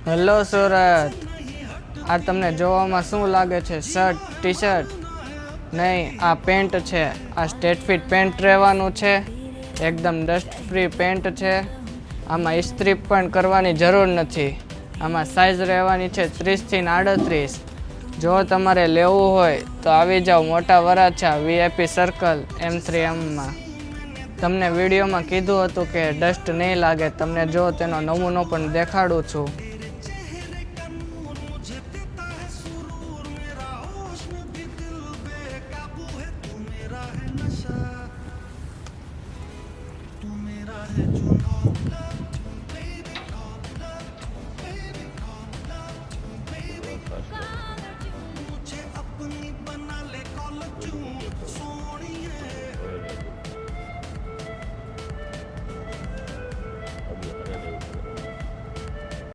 Hello Surat, આ તમને જોવામાં શું લાગે છે? Shirt, T shirt? નહીં, આ પેન્ટ છે. આ સ્ટેટ ફિટ પેન્ટ રહેવાનું છે. એકદમ ડસ્ટ ફ્રી પેન્ટ છે. આમાં ઇસ્ત્રી પણ કરવાની જરૂર નથી. આમાં સાઇઝ રહેવાની છે 30 થી 38. જો તમારે લેવું હોય તો આવી જાઓ મોટા વરાછા VIP સર્કલ M3M માં. તમને વિડીયોમાં કીધું હતું કે ડસ્ટ નહીં લાગે. તમને જો તેનો નમૂનો પણ દેખાડું છું. तू मेरा है जुनून